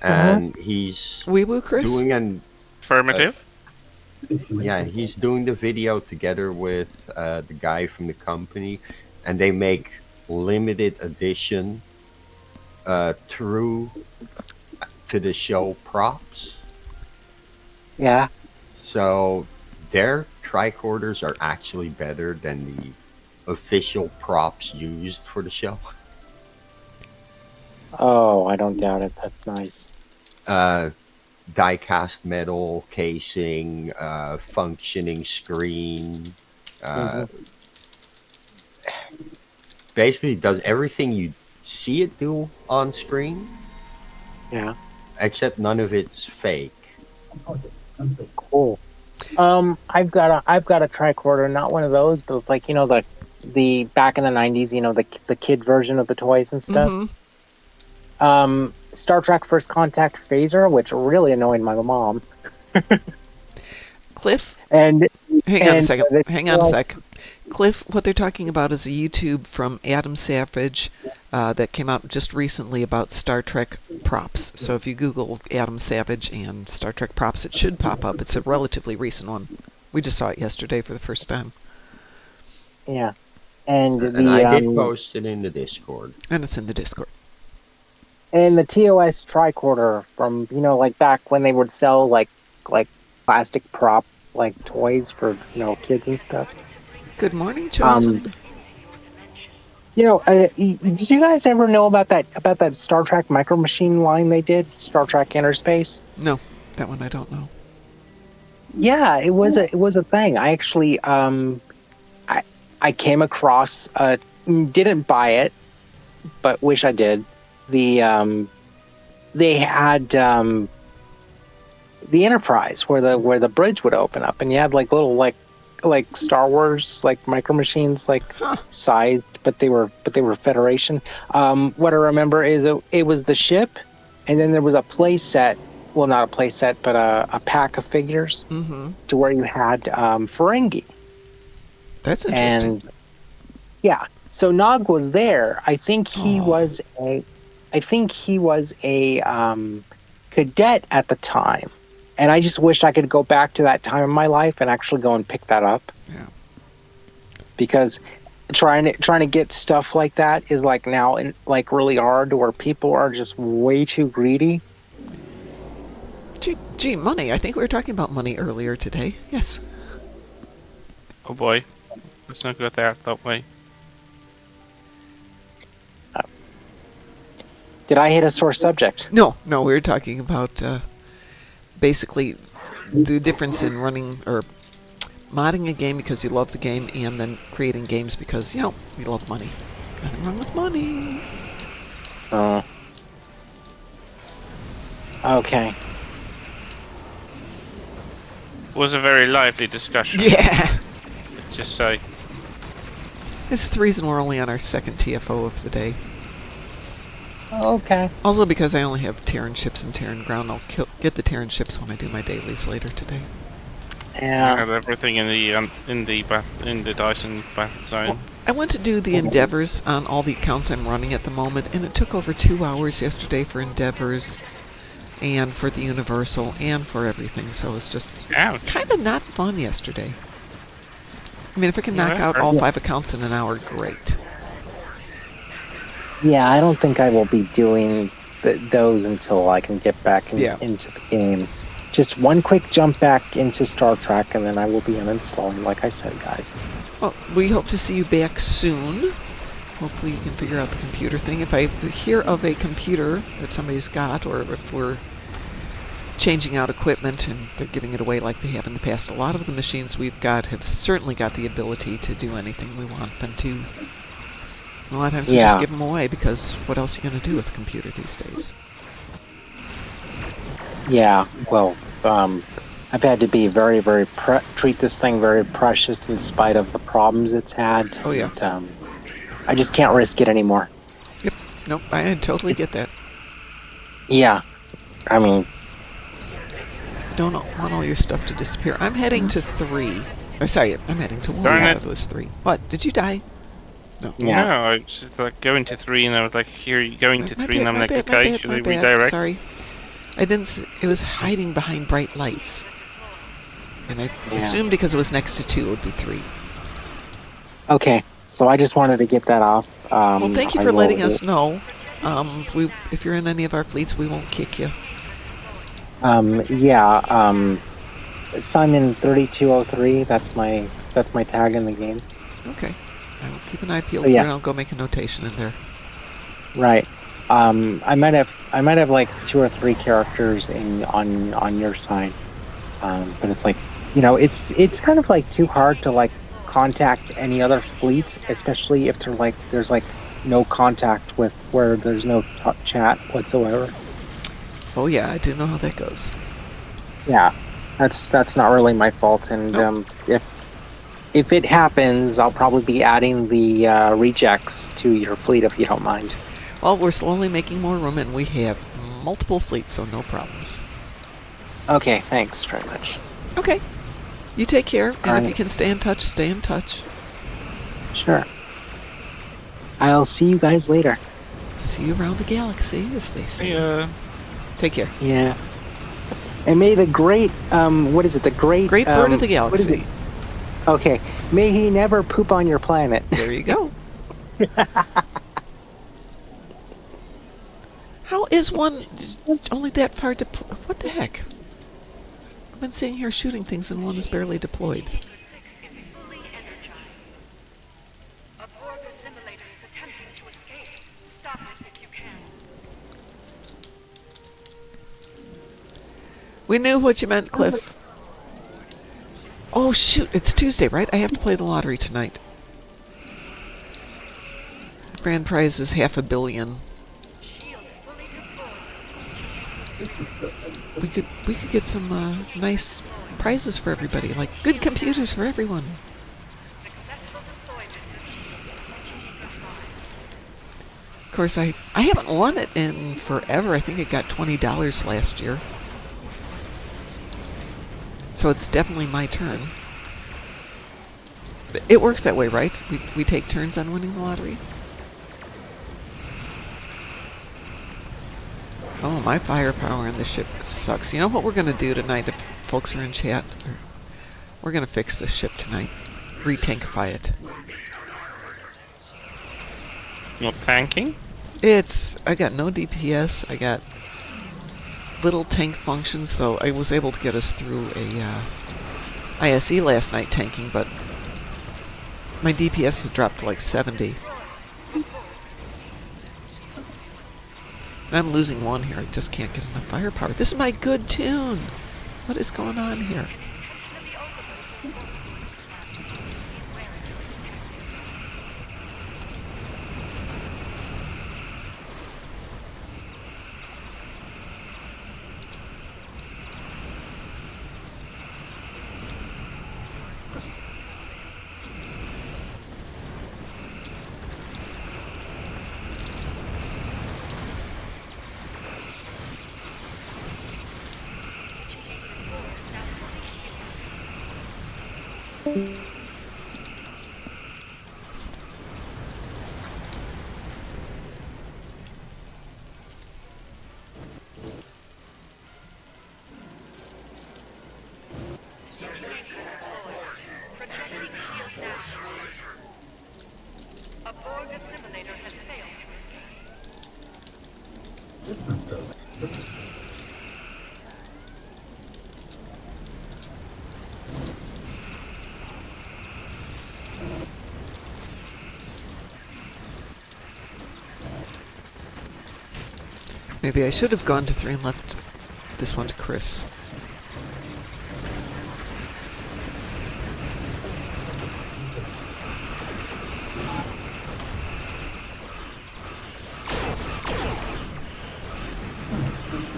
C: and he's doing an
D: affirmative.
C: He's doing the video together with the guy from the company, and they make limited edition true to the show props.
E: Yeah.
C: So their tricorders are actually better than the official props used for the show.
E: Oh, I don't doubt it. That's nice.
C: Die-cast metal casing, functioning screen. Basically, does everything you see it do on screen.
E: Yeah.
C: Except none of it's fake.
E: Cool. I've got a tricorder, not one of those, but it's like the back in the 90s, the kid version of the toys and stuff. Star Trek First Contact phaser, which really annoyed my mom.
A: Cliff?
E: And
A: hang on a second. Cliff, what they're talking about is a YouTube from Adam Savage that came out just recently about Star Trek props. So if you Google Adam Savage and Star Trek props, it should pop up. It's a relatively recent one. We just saw it yesterday for the first time.
E: Yeah. And
C: I did post it in the Discord.
A: And it's in the Discord.
E: And the TOS tricorder from, like back when they would sell like plastic prop like toys for, kids and stuff.
A: Good morning, Chosen.
E: Did you guys ever know about that Star Trek Micro Machine line they did, Star Trek Interspace?
A: No, that one I don't know.
E: Yeah, it was a thing. I actually I came across didn't buy it, but wish I did. They had the Enterprise where the bridge would open up, and you had like little like Star Wars like Micro Machines sized, but they were Federation. What I remember is it was the ship, and then there was a play set. Well, not a play set, but a pack of figures to where you had Ferengi.
A: That's interesting.
E: And yeah, so Nog was there. I think he was a cadet at the time. And I just wish I could go back to that time in my life and actually go and pick that up.
A: Yeah.
E: Because trying to get stuff like that is like now like really hard, where people are just way too greedy.
A: Gee, money. I think we were talking about money earlier today. Yes.
D: Oh boy, let's not go that way.
E: Did I hit a sore subject?
A: No, we were talking about basically the difference in running or modding a game because you love the game, and then creating games because you love money. Nothing wrong with money.
E: Okay.
D: It was a very lively discussion.
A: Yeah.
D: Let's just say.
A: It's the reason we're only on our second TFO of the day.
E: Okay.
A: Also because I only have Terran ships and Terran ground. I'll get the Terran ships when I do my dailies later today.
E: Yeah.
D: I have everything in the Dyson battle zone.
A: Well, I went to do the endeavors on all the accounts I'm running at the moment, and it took over 2 hours yesterday for endeavors, and for the universal, and for everything. So it's just kind of not fun yesterday. I mean, if I can knock out all 5 accounts in an hour, great.
E: Yeah, I don't think I will be doing those until I can get back into the game. Just one quick jump back into Star Trek, and then I will be uninstalling, like I said, guys.
A: Well, we hope to see you back soon. Hopefully you can figure out the computer thing. If I hear of a computer that somebody's got, or if we're changing out equipment and they're giving it away like they have in the past, a lot of the machines we've got have certainly got the ability to do anything we want them to. A lot of times we just give them away because what else are you going to do with a computer these days?
E: Yeah, well, I've had to be very, very treat this thing very precious in spite of the problems it's had.
A: Oh yeah.
E: And, I just can't risk it anymore.
A: Yep. Nope. I totally get that.
E: Yeah. I mean,
A: don't want all your stuff to disappear. I'm heading to 3. Oh, sorry, I'm heading to 1 out of those 3. What? Did you die? No.
E: Yeah.
D: No, I was like going to 3, and I was like, "Here, you're going to 3," and I'm like, "Okay, should I redirect?"
A: Sorry, I didn't. It was hiding behind bright lights, and I assumed because it was next to 2, it would be 3.
E: Okay, so I just wanted to get that off.
A: Well, thank you for letting us know. If you're in any of our fleets, we won't kick you.
E: Simon 3203. That's my tag in the game.
A: Okay. I will keep an eye peeled here, and I'll go make a notation in there.
E: Right. I might have like 2 or 3 characters on your side. But it's like, it's kind of like too hard to like contact any other fleets, especially if there's like no contact with where there's no chat whatsoever.
A: Oh yeah, I do know how that goes.
E: Yeah, that's not really my fault, and
A: Nope.
E: if it happens, I'll probably be adding the rejects to your fleet if you don't mind.
A: Well, we're slowly making more room, and we have multiple fleets, so no problems.
E: Okay, thanks very much.
A: Okay. You take care, and if
E: right.
A: you can stay in touch, stay in touch.
E: Sure. I'll see you guys later.
A: See you around the galaxy, as they say.
D: Yeah.
A: Take care.
E: Yeah. And may the great, what is it? The great
A: bird of the
E: what is
A: galaxy.
E: it? Okay. May he never poop on your planet.
A: There you go. How is one only that far deployed? What the heck? I've been sitting here shooting things and one is barely deployed. We knew what you meant, Cliff. Oh shoot, it's Tuesday, right? I have to play the lottery tonight. The grand prize is $500 million. We could get some nice prizes for everybody, like good computers for everyone. Of course, I haven't won it in forever. I think it got $20 last year. So it's definitely my turn. It works that way, right? We take turns on winning the lottery? Oh, my firepower on the ship sucks. You know what we're going to do tonight if folks are in chat? We're going to fix this ship tonight. Re-tankify it.
D: Not tanking?
A: I got no DPS. I got little tank functions, so I was able to get us through a ISE last night tanking, but my DPS has dropped to like 70. I'm losing one here. I just can't get enough firepower. This is my good tune. What is going on here? Maybe I should have gone to 3 and left this one to Chris.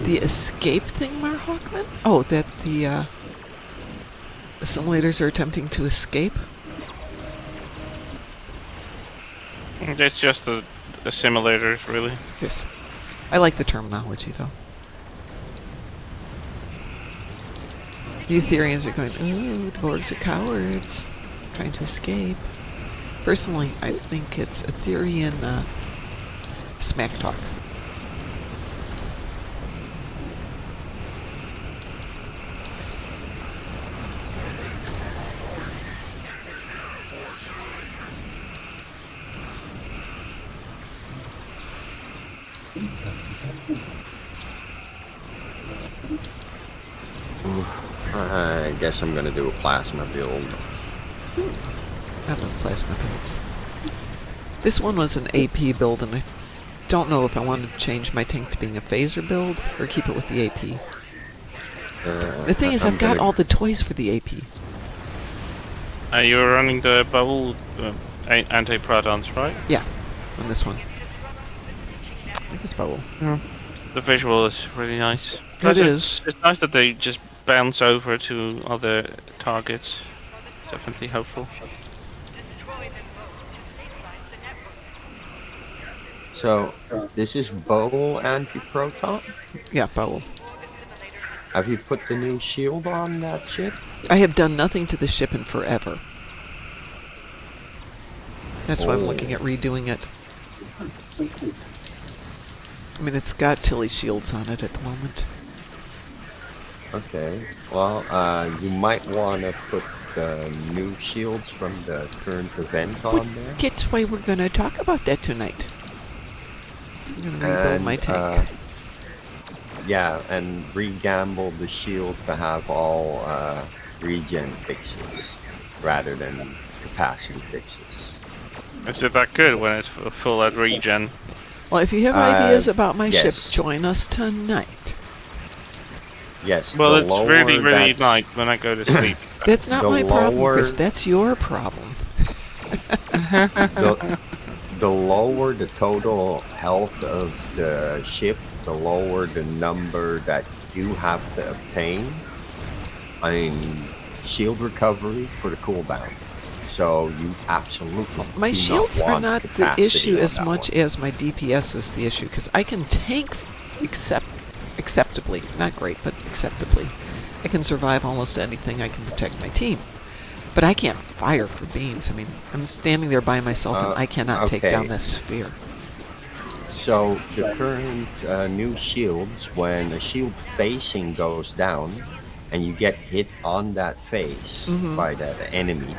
A: The escape thing, Mar Hawkman? Oh, that the assimilators are attempting to escape?
D: It's just the simulators, really.
A: Yes. I like the terminology, though. The Ethereans are going, ooh, the Borgs are cowards, trying to escape. Personally, I think it's Etherean smack talk.
C: I guess I'm gonna do a plasma build.
A: I love plasma builds. This one was an AP build, and don't know if I want to change my tank to being a phaser build or keep it with the AP. The thing is, I've got all the toys for the AP.
D: You're running the bubble anti-protons, right?
A: Yeah, on this one. I think it's bubble.
D: Yeah. The visual is really nice. Plus
A: It is.
D: It's nice that they just bounce over to other targets. Definitely helpful.
C: So, this is bubble anti-proton?
A: Yeah, bubble.
C: Have you put the new shield on that ship?
A: I have done nothing to the ship in forever. That's why I'm looking at redoing it. I mean, it's got Tilly shields on it at the moment.
C: Okay. Well, you might want to put the new shields from the current event on there.
A: That's why we're going to talk about that tonight. I'm going to rebuild my tank.
C: Yeah, and re-gamble the shield to have all regen fixes rather than capacity fixes.
D: Is it that good when it's full at regen?
A: Well, if you have ideas about my
C: yes.
A: ship, join us tonight.
C: Yes.
D: Well, it's really, really night when I go to sleep.
A: That's not my problem, Chris. That's your problem.
C: The lower the total health of the ship, the lower the number that you have to obtain. I mean, shield recovery for the cooldown. So you absolutely
A: my
C: do
A: shields
C: not
A: are
C: want
A: not the
C: capacity
A: issue
C: on
A: as
C: that
A: much
C: one.
A: as my DPS is the issue, because I can tank acceptably. Not great, but acceptably. I can survive almost anything. I can protect my team. But I can't fire for beans. I mean, I'm standing there by myself and I cannot take down this sphere.
C: So the current new shields, when a shield facing goes down and you get hit on that face by that enemy,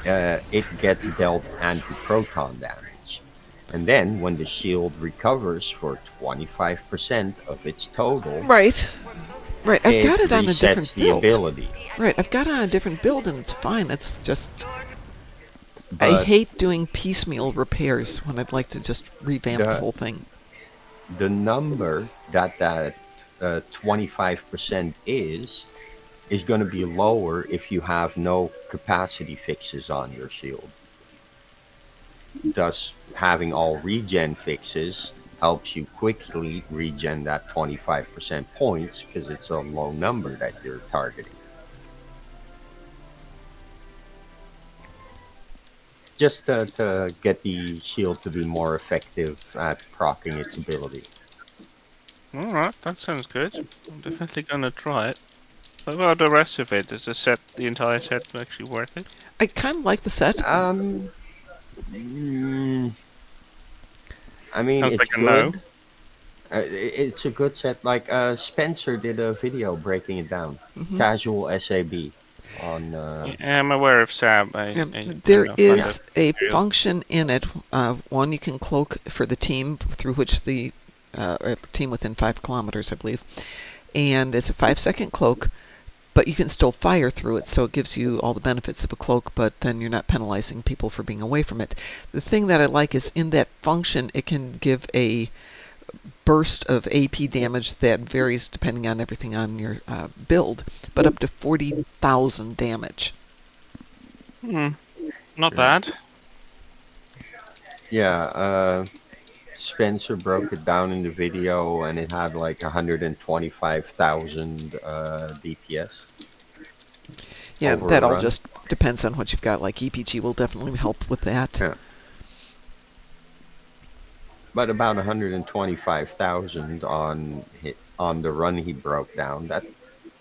C: it gets dealt anti-proton damage. And then when the shield recovers for 25% of its total,
A: Right. I've got it on a different
C: resets the
A: build.
C: ability.
A: Right, I've got it on a different build and it's fine. It's just
C: But
A: I hate doing piecemeal repairs when I'd like to just revamp the whole thing.
C: The number that 25% is going to be lower if you have no capacity fixes on your shield. Thus, having all regen fixes helps you quickly regen that 25% points because it's a low number that you're targeting. Just to get the shield to be more effective at proccing its ability.
D: Alright, that sounds good. I'm definitely gonna try it. What about the rest of it? Is the entire set actually worth it?
A: I kind of like the set.
C: I mean,
D: Sounds
C: it's
D: like a
C: good.
D: no.
C: It's a good set. Like Spencer did a video breaking it down. Casual SAB on.
D: Yeah, I'm aware of SAB.
A: There is a function in it. One, you can cloak for the team through which the team within 5 kilometers, I believe, and it's a 5-second cloak. But you can still fire through it, so it gives you all the benefits of a cloak, but then you're not penalizing people for being away from it. The thing that I like is in that function, it can give a burst of AP damage that varies depending on everything on your build, but up to 40,000 damage.
D: Not bad.
C: Yeah, Spencer broke it down in the video, and it had like 125,000 DPS.
A: Yeah,
C: over
A: that
C: a
A: all
C: run.
A: just depends on what you've got. Like EPG will definitely help with that.
C: Yeah. But about 125,000 on the run he broke down.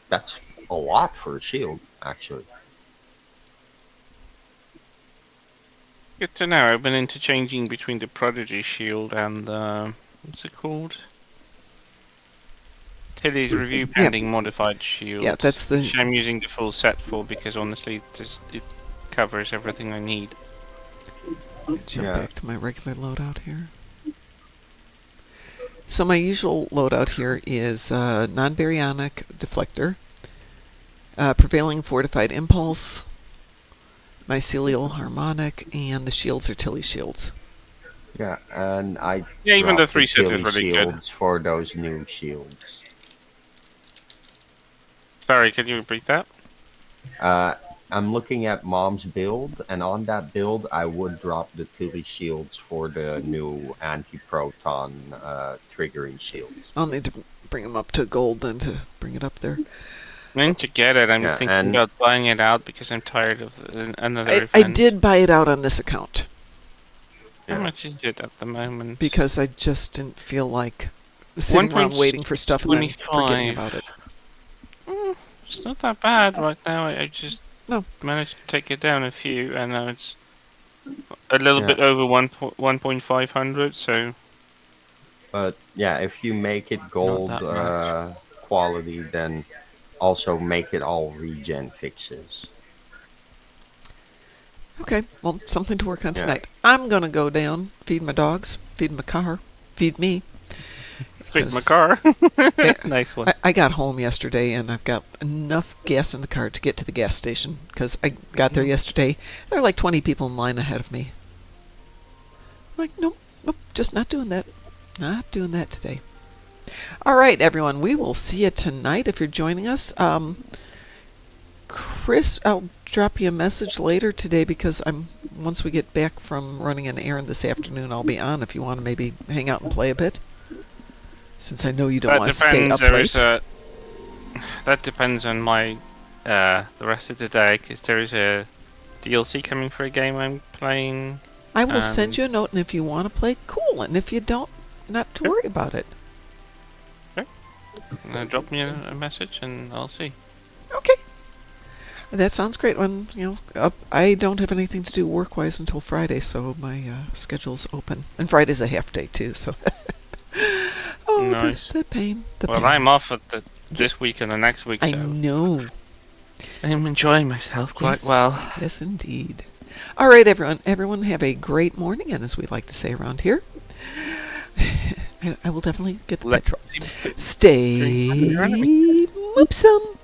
C: That's a lot for a shield, actually.
D: Good to know. I've been interchanging between the Prodigy shield and what's it called? Tilly's review pending modified shield.
A: Yeah, that's the.
D: Which I'm using the full set for because honestly, it covers everything I need.
A: Jump back to my regular loadout here. So my usual loadout here is non-baryonic deflector, prevailing fortified impulse, mycelial harmonic, and the shields are Tilly shields.
C: Yeah, and I
D: even the
C: dropped the
D: 3 set is
C: Tilly
D: really good.
C: shields for those new shields.
D: Sorry, can you repeat that?
C: I'm looking at Mom's build, and on that build, I would drop the Tilly shields for the new anti-proton triggering shields.
A: I'll need to bring them up to gold then to bring it up there.
D: I need to get it. I'm
C: Yeah,
D: thinking
C: and
D: about buying it out because I'm tired of another event.
A: I did buy it out on this account.
D: How
C: yeah.
D: much is it at the moment?
A: Because I just didn't feel like sitting around waiting for stuff and then forgetting about it.
D: It's not that bad right now. I just
A: No.
D: managed to take it down a few, and now it's a little
C: Yeah.
D: bit over 1.500. So,
C: But yeah, if you make it gold
D: Not that
C: quality, then also make it all regen fixes.
A: Okay, well, something to work on
C: Yeah.
A: tonight. I'm going to go down, feed my dogs, feed my car, feed me.
D: feed my car. Nice one.
A: I got home yesterday and I've got enough gas in the car to get to the gas station because I got there yesterday. There were like 20 people in line ahead of me. I'm like, nope, just not doing that. Not doing that today. All right, everyone, we will see you tonight if you're joining us. Chris, I'll drop you a message later today because once we get back from running an errand this afternoon, I'll be on if you want to maybe hang out and play a bit. Since I know you don't want to stay up late.
D: That depends on my the rest of the day because there is a DLC coming for a game I'm playing.
A: I will send you a note, and if you want to play, cool. And if you don't, not to worry about it.
D: Okay. Drop me a message and I'll see.
A: Okay. That sounds great. When I don't have anything to do work-wise until Friday, so my schedule's open. And Friday's a half day too, so. Oh,
D: nice.
A: The pain.
D: Well, I'm off at this week and the next week.
A: I know.
D: I'm enjoying myself quite well.
A: Yes, indeed. All right, everyone. Everyone have a great morning, and as we like to say around here, I will definitely get the petrol. Stay moopsome.